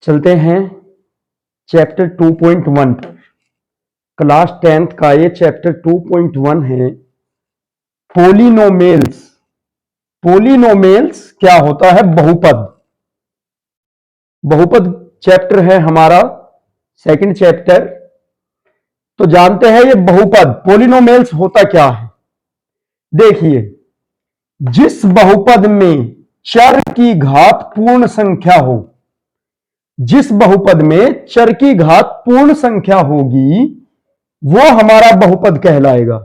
चलते हैं चैप्टर 2.1 पर। क्लास 10th का ये चैप्टर 2.1 है पोलिनोमियल्स। पोलिनोमियल्स क्या होता है? बहुपद। बहुपद चैप्टर है हमारा सेकंड चैप्टर। तो जानते हैं ये बहुपद पोलिनोमियल्स होता क्या है। देखिए, जिस बहुपद में चर की घात पूर्ण संख्या हो, जिस बहुपद में चर की घात पूर्ण संख्या होगी वो हमारा बहुपद कहलाएगा।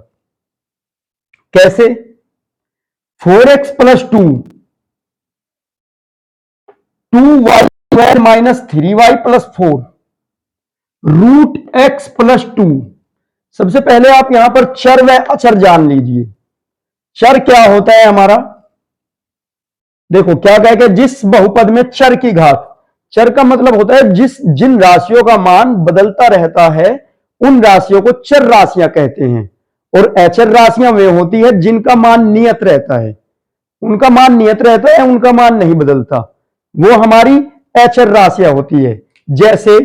कैसे? 4x plus 2y² minus 3y plus 4 root x plus 2। सबसे पहले आप यहां पर चर व अचर जान लीजिए। चर क्या होता है हमारा? देखो क्या कहेगा, जिस बहुपद में चर की घात, चर का मतलब होता है जिन राशियों का मान बदलता रहता है उन राशियों को चर राशियां कहते हैं। और अचर राशियां वे होती है जिनका मान नियत रहता है, उनका मान नियत रहता है, उनका मान नहीं बदलता, वो हमारी अचर राशियां होती है। जैसे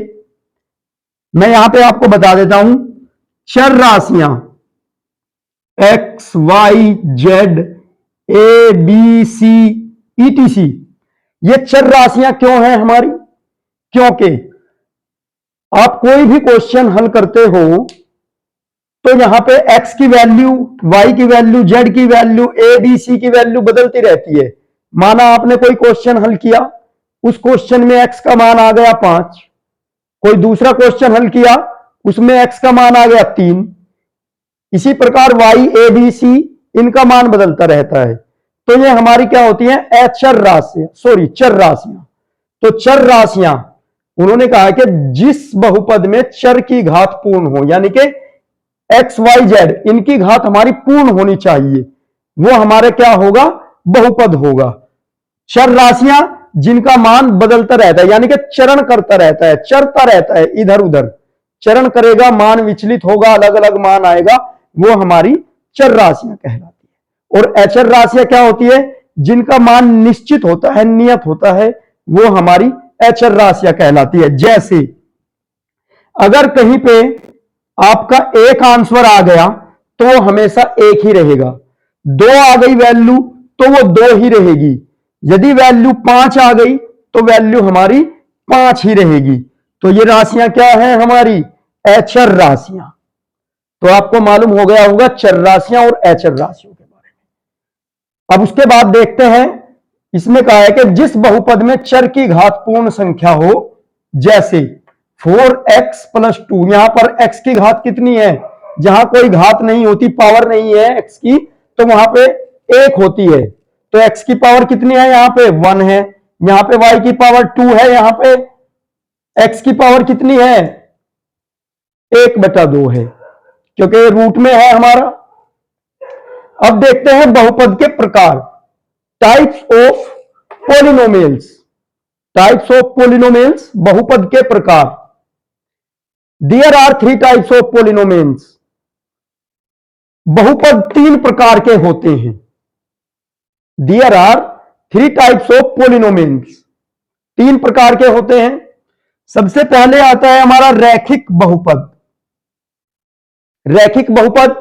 मैं यहां पे आपको बता देता हूं, चर राशियां X Y Z A B C ETC, ये चर राशियां क्यों हैं हमारी? क्योंकि आप कोई भी क्वेश्चन हल करते हो तो यहां पे x की वैल्यू, y की वैल्यू, z की वैल्यू, a b c की वैल्यू बदलती रहती है। माना आपने कोई क्वेश्चन हल किया, उस क्वेश्चन में x का मान आ गया 5, कोई दूसरा क्वेश्चन हल किया उसमें x का मान आ गया 3। इसी प्रकार y a b c इनका मान बदलता रहता है। तो ये हमारी क्या होती है? अचर राशियां, चर राशियां। तो चर राशियां, उन्होंने कहा कि जिस बहुपद में चर की घात पूर्ण हो, यानी कि एक्स वाई जेड इनकी घात हमारी पूर्ण होनी चाहिए, वो हमारे क्या होगा? बहुपद होगा। चर राशियां जिनका मान बदलता रहता है, यानी कि चरण करता रहता है, चरता रहता है, इधर उधर चरण करेगा, मान विचलित होगा, अलग अलग मान आएगा, वो हमारी चर राशियां कहलाती है। और अचर राशियां क्या होती है? जिनका मान निश्चित होता है, नियत होता है, वो हमारी अचर राशियां कहलाती है। जैसे अगर कहीं पे आपका एक आंसर आ गया तो वो हमेशा एक ही रहेगा, 2 आ गई वैल्यू तो वो 2 ही रहेगी, यदि वैल्यू 5 आ गई तो वैल्यू हमारी 5 ही रहेगी। तो ये राशियां क्या हैं हमारी? अचर राशियां। तो आपको मालूम हो गया होगा चर राशियां और अचर राशियों के बारे में। अब उसके बाद देखते हैं, इसमें कहा है कि जिस बहुपद में चर की घात पूर्ण संख्या हो, जैसे 4x प्लस 2, यहां पर x की घात कितनी है? जहां कोई घात नहीं होती, पावर नहीं है x की, तो वहां पे 1 होती है। तो x की पावर कितनी है? यहां पे 1 है। यहां पे y की पावर 2 है, यहां पे x की पावर कितनी है? 1/2 है, क्योंकि रूट में है हमारा। अब देखते हैं बहुपद के प्रकार, types of polynomials. Types of polynomials, बहुपद के प्रकार। There are 3 types of polynomials. बहुपद 3 प्रकार के होते हैं। There are 3 types of polynomials, 3 प्रकार के होते हैं। सबसे पहले आता है हमारा रैखिक बहुपद। रैखिक बहुपद,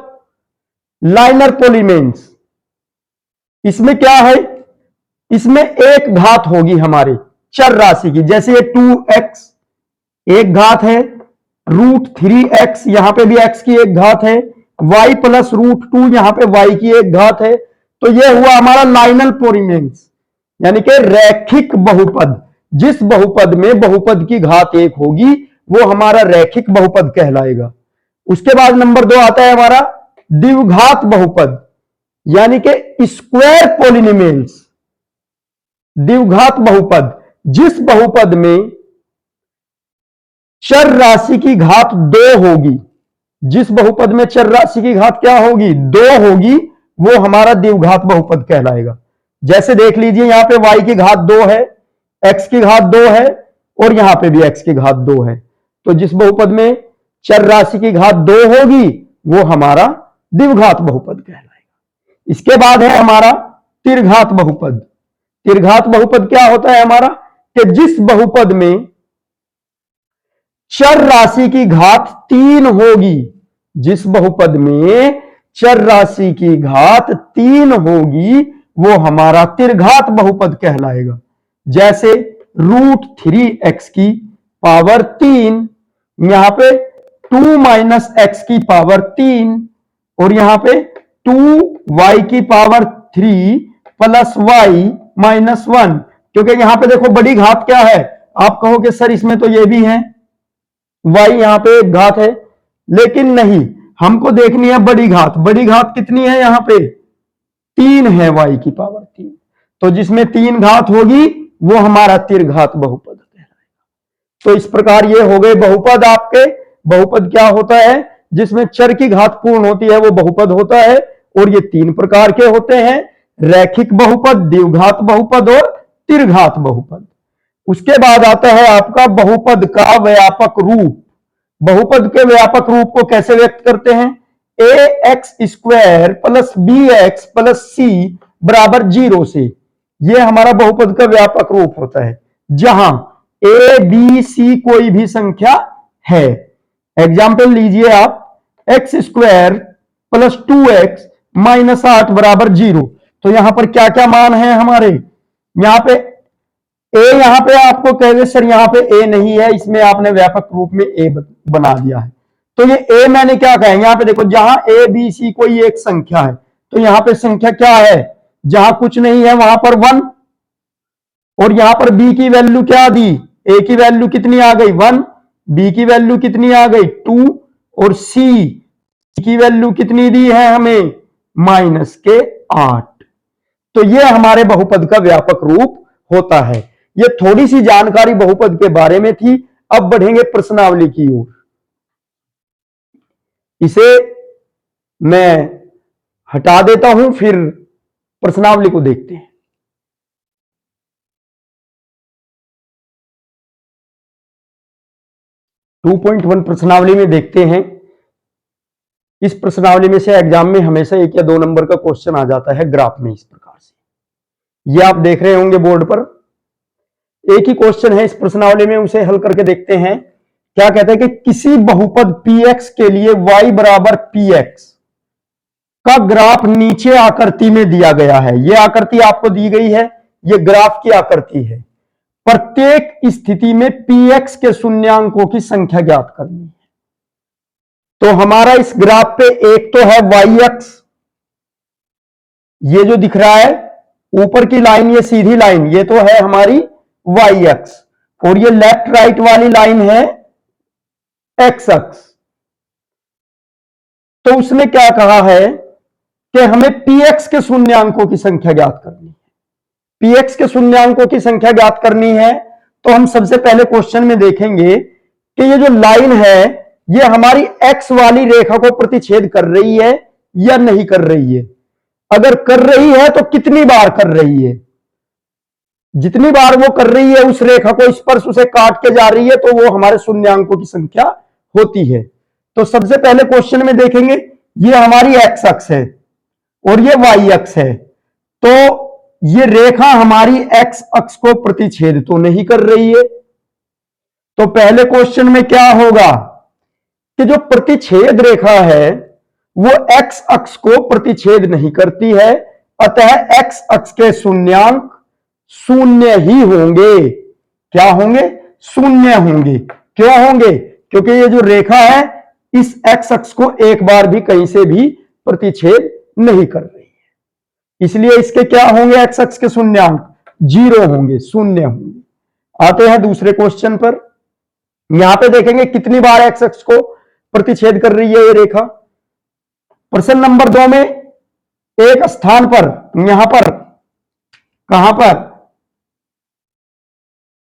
लाइनर पोलिनोमियल्स। इसमें क्या है? इसमें एक घात होगी हमारे चर राशि की, जैसे ये 2x एक घात है, √3x यहां पे भी x की एक घात है, y प्लस √2 यहां पे y की एक घात है। तो ये हुआ हमारा लाइनल पोलिनोमियल्स, यानी कि रैखिक बहुपद। जिस बहुपद में बहुपद की घात 1 होगी वो हमारा रैखिक बहुपद कहलाएगा। उसके बाद नंबर 2 आता है हमारा द्विघात बहुपद, यानी कि स्क्वायर पोलिनोमियल्स। द्विघात बहुपद, जिस बहुपद में चर राशि की घात 2 होगी, जिस बहुपद में चर राशि की घात क्या होगी? 2 होगी, वो हमारा द्विघात बहुपद कहलाएगा। जैसे देख लीजिए, यहां पे y की घात 2 है, x की घात 2 है, और यहां पे भी x की घात 2 है। तो जिस बहुपद में चर राशि की घात 2 होगी वो हमारा द्विघात बहुपद कहलाएगा। इसके बाद है हमारा त्रिघात बहुपद। त्रिघात बहुपद क्या होता है हमारा? कि जिस बहुपद में चर राशि की घात 3 होगी, जिस बहुपद में चर राशि की घात 3 होगी वो हमारा त्रिघात बहुपद कहलाएगा। जैसे √3x की पावर 3, यहां पे 2 माइनस एक्स की पावर 3 और यहां पे 2y की पावर 3 प्लस y माइनस 1। क्योंकि यहां पे देखो बड़ी घात क्या है, आप कहोगे सर इसमें तो ये भी है, y यहां पे एक घात है, लेकिन नहीं, हमको देखनी है बड़ी घात। बड़ी घात कितनी है, यहां पे 3 है, y की पावर 3। तो जिसमें 3 घात होगी वो हमारा त्रिघात बहुपद कहलाएगा। तो इस प्रकार ये हो गए बहुपद आपके। बहुपद क्या होता है, जिसमें चर की घात पूर्ण होती है वो बहुपद होता है, और ये 3 प्रकार के होते हैं, रैखिक बहुपद, द्विघात बहुपद और त्रिघात बहुपद। उसके बाद आता है आपका बहुपद का व्यापक रूप। बहुपद के व्यापक रूप को कैसे व्यक्त करते हैं, ax² plus bx plus c बराबर 0 से, यह हमारा बहुपद का व्यापक रूप होता है, जहां a b c कोई भी संख्या है। एग्जाम्पल लीजिए आप, x² प्लस 2x माइनस 8 बराबर 0। तो यहां पर क्या क्या मान है हमारे, यहां पे ए, यहां पे आपको कहेंगे सर यहां पे ए नहीं है, इसमें आपने व्यापक रूप में ए बना दिया है। तो ये ए मैंने क्या कहा, यहां पे देखो जहां ए बी सी कोई एक संख्या है, तो यहां पे संख्या क्या है, जहां कुछ नहीं है वहां पर 1, और यहां पर बी की वैल्यू क्या दी, ए की वैल्यू कितनी आ गई 1, बी की वैल्यू कितनी आ गई 2, और सी की वैल्यू कितनी दी है हमें -8। तो ये हमारे बहुपद का व्यापक रूप होता है। ये थोड़ी सी जानकारी बहुपद के बारे में थी। अब बढ़ेंगे प्रश्नावली की ओर। इसे मैं हटा देता हूं, फिर प्रश्नावली को देखते हैं। 2.1 प्रश्नावली में देखते हैं। इस प्रश्नावली में से एग्जाम में हमेशा 1 या 2 नंबर का क्वेश्चन आ जाता है ग्राफ में, इस प्रकार से। ये आप देख रहे होंगे बोर्ड पर, एक ही क्वेश्चन है इस प्रश्नावली में, उसे हल करके देखते हैं। क्या कहते हैं कि किसी बहुपद px के लिए y बराबर px का ग्राफ नीचे आकृति में दिया गया है। यह आकृति आपको दी गई है, यह ग्राफ की आकृति है। प्रत्येक स्थिति में px के शून्यांकों की संख्या ज्ञात करनी है। तो हमारा इस ग्राफ पे एक तो है y अक्ष, ये जो दिख रहा है ऊपर की लाइन, ये सीधी लाइन, ये तो है हमारी y अक्ष, और ये लेफ्ट राइट वाली लाइन है x अक्ष। तो उसने क्या कहा है कि हमें px के शून्यांकों की संख्या ज्ञात करनी है। px के शून्यांकों की संख्या ज्ञात करनी है, तो हम सबसे पहले क्वेश्चन में देखेंगे कि ये जो लाइन है ये हमारी x वाली रेखा को प्रतिच्छेद कर रही है या नहीं कर रही है। अगर कर रही है तो कितनी बार कर रही है, जितनी बार वो कर रही है उस रेखा को स्पर्श उसे काट के जा रही है, तो वो हमारे शून्यांकों की संख्या होती है। तो सबसे पहले क्वेश्चन में देखेंगे, ये हमारी x अक्ष है और ये y अक्ष है, तो ये रेखा हमारी x अक्ष को प्रतिच्छेद तो नहीं कर रही है। तो पहले क्वेश्चन में क्या होगा कि जो प्रतिच्छेद रेखा है वो x अक्ष को प्रतिच्छेद नहीं करती है, अतः x अक्ष के शून्यांक शून्य ही होंगे। क्या होंगे, शून्य होंगे। क्यों होंगे, क्योंकि ये जो रेखा है इस x अक्ष को एक बार भी कहीं से भी प्रतिच्छेद नहीं कर रही है, इसलिए इसके क्या होंगे, x अक्ष के शून्यांक 0 होंगे, शून्य होंगे। आते हैं दूसरे क्वेश्चन पर। यहां पे देखेंगे कितनी बार x अक्ष को प्रतिच्छेद कर रही है ये रेखा। प्रश्न नंबर 2 में एक स्थान पर, यहां पर, कहां पर,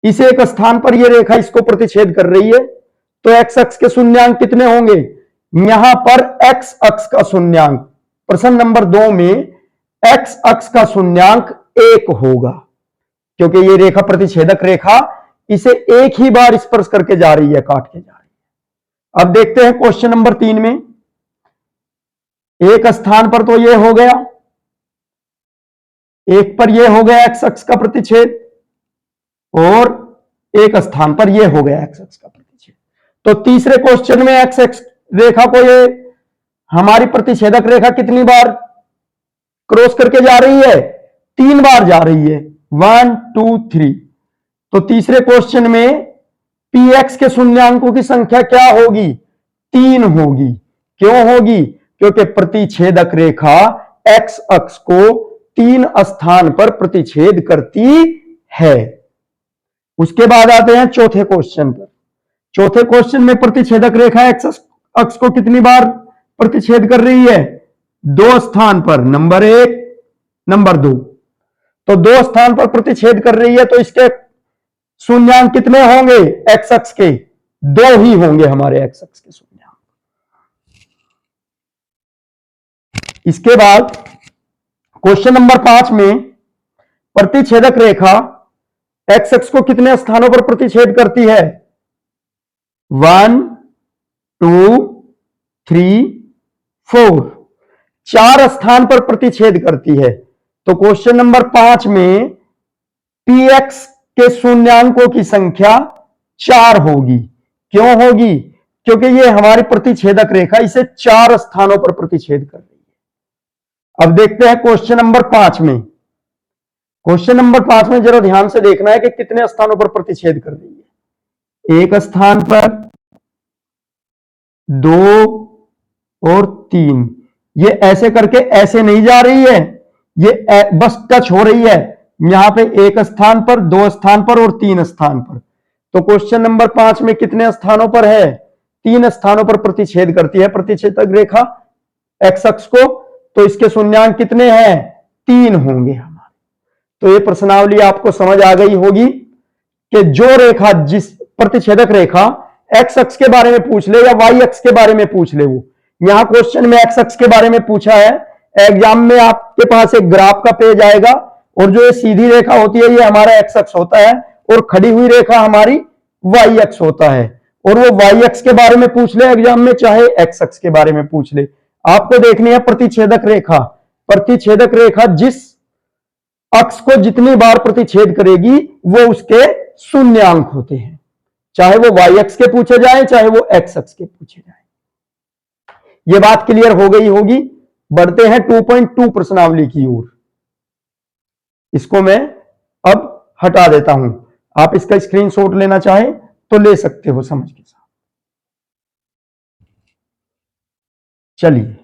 इस एक स्थान पर ये रेखा इसको प्रतिच्छेद कर रही है, तो x अक्ष के शून्यांक कितने होंगे, यहां पर x अक्ष का शून्यांक, प्रश्न नंबर 2 में x अक्ष का शून्यांक 1 होगा, क्योंकि ये रेखा प्रतिच्छेदक रेखा इसे एक ही बार स्पर्श करके जा रही है, काट के जा रही है। अब देखते हैं क्वेश्चन नंबर 3 में, एक स्थान पर तो ये हो गया, एक पर ये हो गया x अक्ष का प्रतिच्छेद, और एक स्थान पर ये हो गया x अक्ष का प्रतिच्छेद। तो तीसरे क्वेश्चन में एक्स एक्स रेखा को ये हमारी प्रतिच्छेदक रेखा कितनी बार क्रॉस करके जा रही है? 3 बार जा रही है, 1 2 3। तो तीसरे क्वेश्चन में पी एक्स के शून्यांकों की संख्या क्या होगी? 3 होगी। क्यों होगी? क्योंकि प्रतिच्छेदक रेखा एक्स अक्ष को 3 स्थान पर प्रतिच्छेद करती है। उसके बाद आते हैं चौथे क्वेश्चन पर। चौथे क्वेश्चन में प्रतिच्छेदक रेखा एक्स अक्ष को कितनी बार प्रतिच्छेद कर रही है? 2 स्थान पर, नंबर 1 नंबर 2। तो 2 स्थान पर प्रतिच्छेद कर रही है, तो इसके शून्यांक कितने होंगे? एक्स अक्ष के 2 ही होंगे हमारे एक्स अक्ष के शून्यांक। इसके बाद क्वेश्चन नंबर 5 में प्रतिच्छेदक रेखा एक्स अक्ष को कितने स्थानों पर प्रतिच्छेद करती है? 1 2 3 4, 4 स्थान पर प्रतिच्छेद करती है। तो क्वेश्चन नंबर 5 में पी एक्स के शून्यांकों की संख्या 4 होगी। क्यों होगी? क्योंकि ये हमारी प्रतिच्छेदक रेखा इसे 4 स्थानों पर प्रतिच्छेद कर रही है। अब देखते हैं क्वेश्चन नंबर 5 में। क्वेश्चन नंबर 5 में जरा ध्यान से देखना है कि कितने स्थानों पर प्रतिच्छेद कर रही है। 1 स्थान पर, 2 और 3। ये ऐसे करके ऐसे नहीं जा रही है, ये बस टच हो रही है यहां पे 1 स्थान पर, 2 स्थान पर और 3 स्थान पर। तो क्वेश्चन नंबर 5 में कितने स्थानों पर है? 3 स्थानों पर प्रतिच्छेद करती है प्रतिच्छेदक रेखा एक्स अक्ष को। तो इसके शून्यांक कितने हैं? 3 होंगे हमारे। तो ये प्रश्नावली आपको समझ आ गई होगी कि जो रेखा, जिस प्रतिच्छेदक रेखा एक्स अक्ष के बारे में पूछ ले या वाई अक्ष के बारे में पूछ ले, वो यहां क्वेश्चन में एक्स अक्ष के बारे में पूछा है। एग्जाम में आपके पास एक ग्राफ का पेज आएगा और जो ये सीधी रेखा होती है ये हमारा एक्स अक्ष होता है और खड़ी हुई रेखा हमारी वाई अक्ष होता है। और वो वाई अक्ष के बारे में पूछ ले एग्जाम में, चाहे एक्स अक्ष के बारे में पूछ ले, आपको देखनी है प्रतिच्छेदक रेखा। प्रतिच्छेदक रेखा जिस अक्ष को जितनी बार प्रतिच्छेद करेगी वो उसके शून्यांक होते हैं, चाहे वो वाई अक्ष के पूछे जाए चाहे वो एक्स अक्ष के पूछे जाए। ये बात क्लियर हो गई होगी। बढ़ते हैं 2.2 प्रश्नावली की ओर। इसको मैं अब हटा देता हूं। आप इसका स्क्रीनशॉट लेना चाहें तो ले सकते हो समझ के साथ। चलिए